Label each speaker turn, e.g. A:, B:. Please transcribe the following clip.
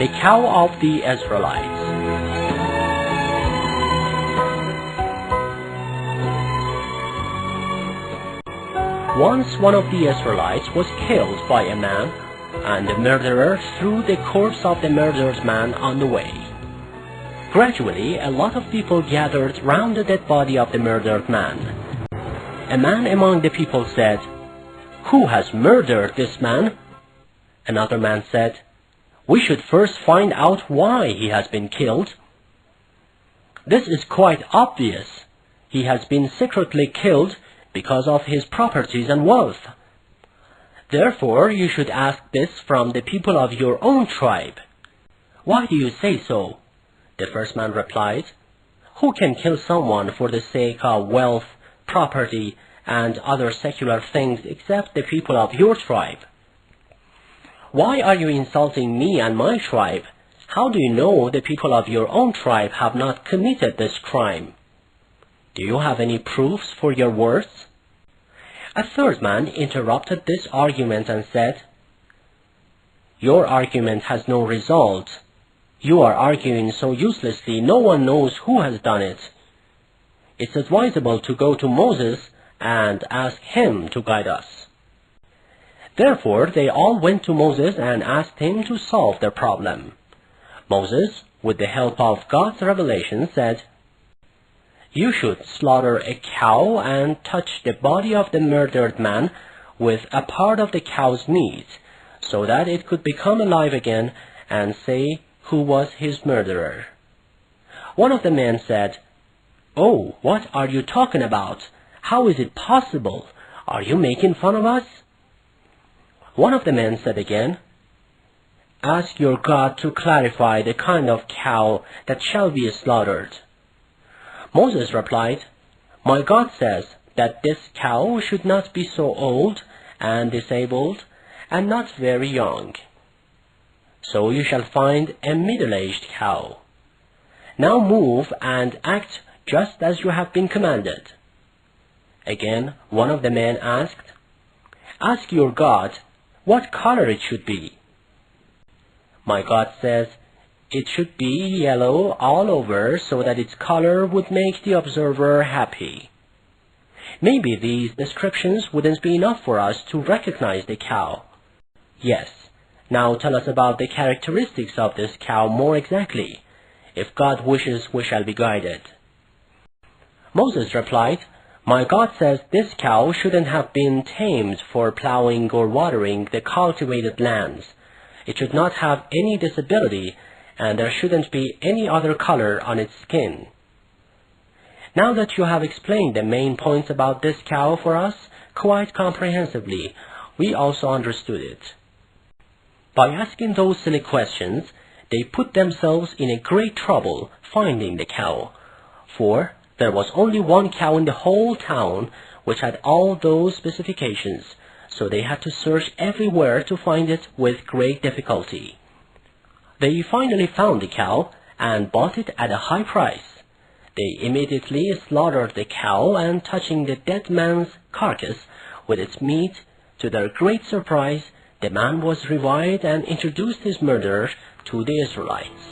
A: The cow of the Israelites. Once one of the Israelites was killed by a man, and the murderer threw the corpse of the murdered man on the way. Gradually, a lot of people gathered round the dead body of the murdered man. A man among the people said, "Who has murdered this man?" Another man said, "We should first find out why he has been killed." "This is quite obvious. He has been secretly killed because of his properties and wealth. Therefore, you should ask this from the people of your own tribe." "Why do you say so?" The first man replied, "Who can kill someone for the sake of wealth, property, and other secular things except the people of your tribe?" "Why are you insulting me and my tribe? How do you know the people of your own tribe have not committed this crime? Do you have any proofs for your words?" A third man interrupted this argument and said, "Your argument has no result. You are arguing so uselessly, no one knows who has done it. It's advisable to go to Moses and ask him to guide us." Therefore, they all went to Moses and asked him to solve their problem. Moses, with the help of God's revelation, said, "You should slaughter a cow and touch the body of the murdered man with a part of the cow's meat, so that it could become alive again and say who was his murderer." One of the men said, "Oh, what are you talking about? How is it possible? Are you making fun of us?" One of the men said again, "Ask your God to clarify the kind of cow that shall be slaughtered." Moses replied, "My God says that this cow should not be so old and disabled and not very young. So you shall find a middle-aged cow. Now move and act just as you have been commanded." Again, one of the men asked, "Ask your God what color it should be." My God says, "It should be yellow all over so that its color would make the observer happy." Maybe these descriptions wouldn't be enough for us to recognize the cow. Yes, now tell us about the characteristics of this cow more exactly. If God wishes, we shall be guided. Moses replied, "My God says this cow shouldn't have been tamed for plowing or watering the cultivated lands. It should not have any disability, and there shouldn't be any other color on its skin." Now that you have explained the main points about this cow for us quite comprehensively, we also understood it. By asking those silly questions, they put themselves in a great trouble finding the cow, for there was only one cow in the whole town which had all those specifications, so they had to search everywhere to find it with great difficulty. They finally found the cow and bought it at a high price. They immediately slaughtered the cow, and touching the dead man's carcass with its meat, to their great surprise, the man was revived and introduced his murderer to the Israelites.